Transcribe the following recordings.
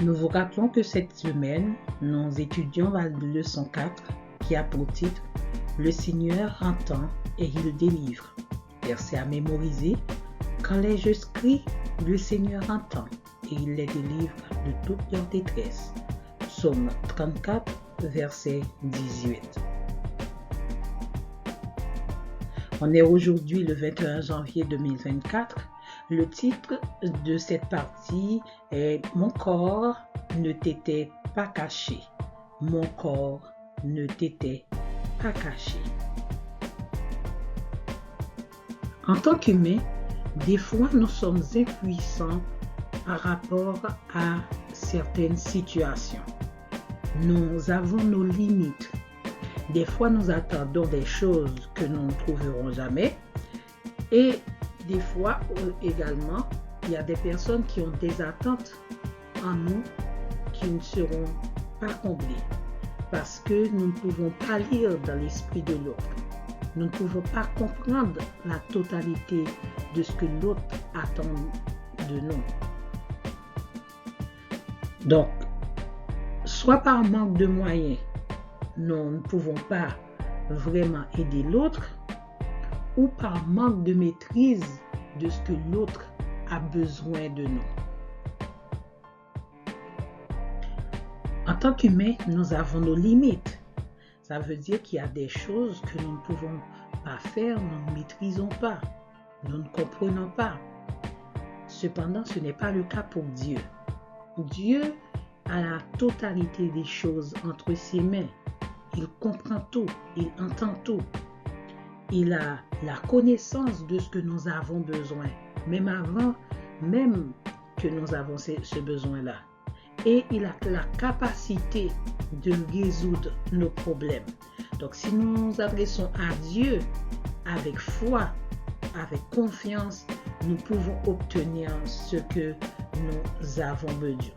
Nous vous rappelons que cette semaine, nous étudions la leçon 4 qui a pour titre « Le Seigneur entend et il délivre ». Verset à mémoriser. Quand les justes crient, le Seigneur entend et il les délivre de toute leur détresse. Psaume 34, verset 18. On est aujourd'hui le 21 janvier 2024. Le titre de cette partie est « Mon corps ne t'était pas caché ». Mon corps ne t'était pas caché. En tant qu'humains, des fois nous sommes impuissants par rapport à certaines situations. Nous avons nos limites. Des fois, nous attendons des choses que nous ne trouverons jamais. Et des fois également, il y a des personnes qui ont des attentes en nous qui ne seront pas comblées. Parce que nous ne pouvons pas lire dans l'esprit de l'autre. Nous ne pouvons pas comprendre la totalité de ce que l'autre attend de nous. Donc, soit par manque de moyens, nous ne pouvons pas vraiment aider l'autre, ou par manque de maîtrise de ce que l'autre a besoin de nous. En tant qu'humains, nous avons nos limites. Ça veut dire qu'il y a des choses que nous ne pouvons pas faire, nous ne maîtrisons pas, nous ne comprenons pas. Cependant, ce n'est pas le cas pour Dieu. Dieu a la totalité des choses entre ses mains. Il comprend tout, il entend tout. Il a la connaissance de ce que nous avons besoin, même avant, même que nous avons ce besoin-là. Et il a la capacité de résoudre nos problèmes. Donc, si nous nous adressons à Dieu avec foi, avec confiance, nous pouvons obtenir ce que nous avons besoin.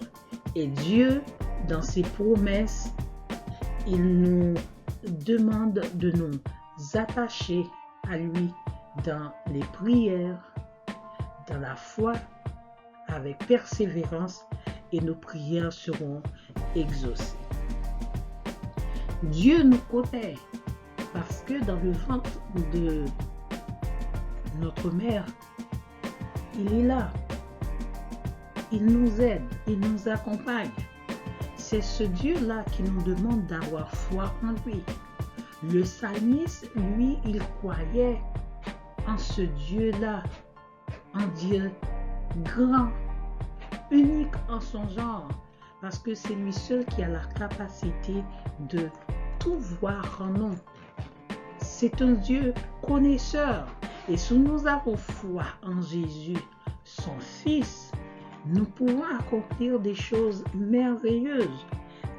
Et Dieu, dans ses promesses, il nous demande de nous attacher à lui dans les prières, dans la foi, avec persévérance, et nos prières seront exaucées. Dieu nous connaît parce que dans le ventre de notre mère, il est là. Il nous aide, il nous accompagne. C'est ce Dieu-là qui nous demande d'avoir foi en lui. Le psalmiste, lui, il croyait en ce Dieu-là, en Dieu grand, unique en son genre, parce que c'est lui seul qui a la capacité de tout voir en nous. C'est un Dieu connaisseur. Et si nous avons foi en Jésus, son Fils, nous pouvons accomplir des choses merveilleuses.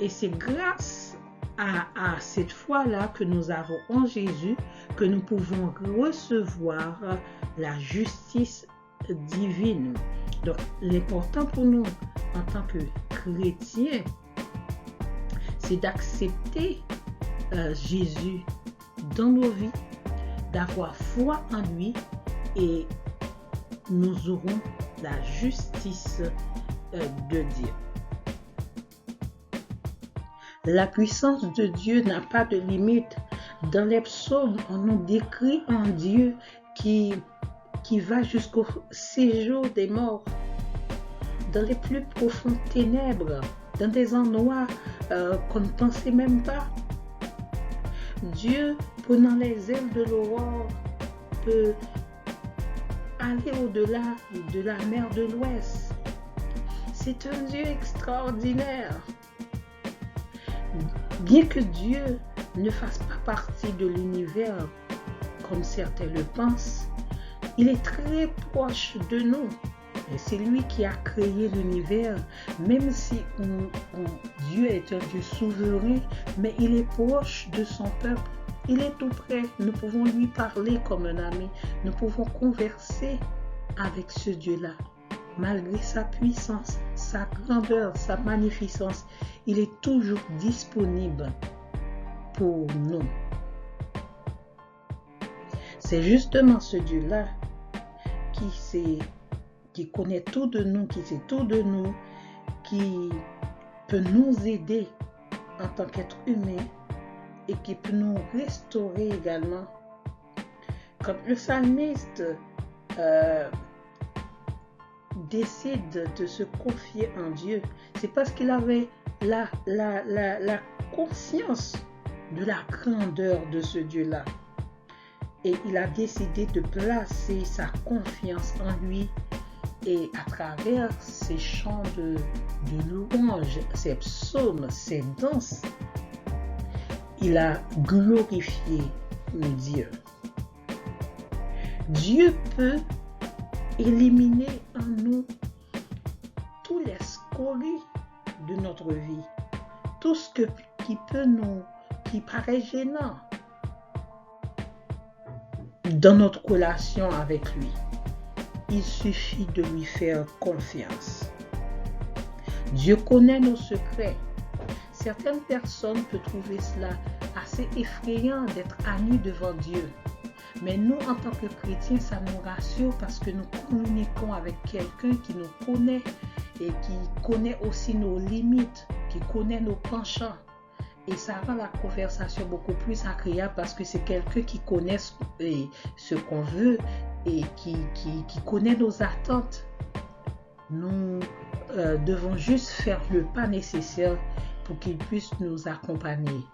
Et c'est grâce à cette foi-là que nous avons en Jésus que nous pouvons recevoir la justice divine. Donc, l'important pour nous en tant que chrétiens, c'est d'accepter Jésus dans nos vies, d'avoir foi en lui et nous aurons la justice de Dieu. La puissance de Dieu n'a pas de limite. Dans les psaumes, on nous décrit un Dieu qui va jusqu'au séjour des morts, dans les plus profondes ténèbres, dans des endroits qu'on ne pensait même pas. Dieu, prenant les ailes de l'aurore, peut aller au-delà de la mer de l'Ouest. C'est un Dieu extraordinaire. Bien que Dieu ne fasse pas partie de l'univers comme certains le pensent, il est très proche de nous. Et c'est lui qui a créé l'univers, même si Dieu est un Dieu souverain, mais il est proche de son peuple. Il est tout près. Nous pouvons lui parler comme un ami. Nous pouvons converser avec ce Dieu-là. Malgré sa puissance, sa grandeur, sa magnificence, il est toujours disponible pour nous. C'est justement ce Dieu-là qui connaît tout de nous, qui sait tout de nous, qui peut nous aider en tant qu'être humain et qui peut nous restaurer également. Quand le psalmiste décide de se confier en Dieu, c'est parce qu'il avait la conscience de la grandeur de ce Dieu-là. Et il a décidé de placer sa confiance en lui, et à travers ses chants de louange, ses psaumes, ses danses, il a glorifié Dieu. Dieu peut éliminer en nous tous les scories de notre vie, tout ce qui paraît gênant dans notre relation avec lui. Il suffit de lui faire confiance. Dieu connaît nos secrets. Certaines personnes peuvent trouver cela assez effrayant d'être amis devant Dieu. Mais nous, en tant que chrétiens, ça nous rassure parce que nous communiquons avec quelqu'un qui nous connaît et qui connaît aussi nos limites, qui connaît nos penchants. Et ça rend la conversation beaucoup plus agréable parce que c'est quelqu'un qui connaît ce qu'on veut et qui connaît nos attentes. Nous devons juste faire le pas nécessaire pour qu'il puisse nous accompagner.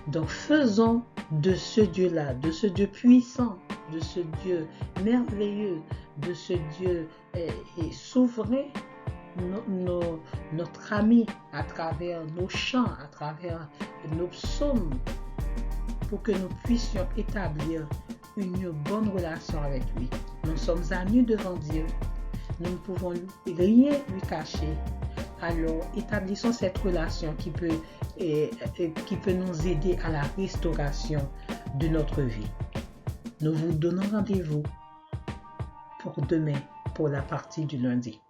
Donc faisons de ce Dieu-là, de ce Dieu puissant, de ce Dieu merveilleux, de ce Dieu souverain, notre ami à travers nos chants, à travers nos psaumes, pour que nous puissions établir une bonne relation avec lui. Nous sommes amis devant Dieu. Nous ne pouvons rien lui cacher. Alors, établissons cette relation qui peut nous aider à la restauration de notre vie. Nous vous donnons rendez-vous pour demain, pour la partie du lundi.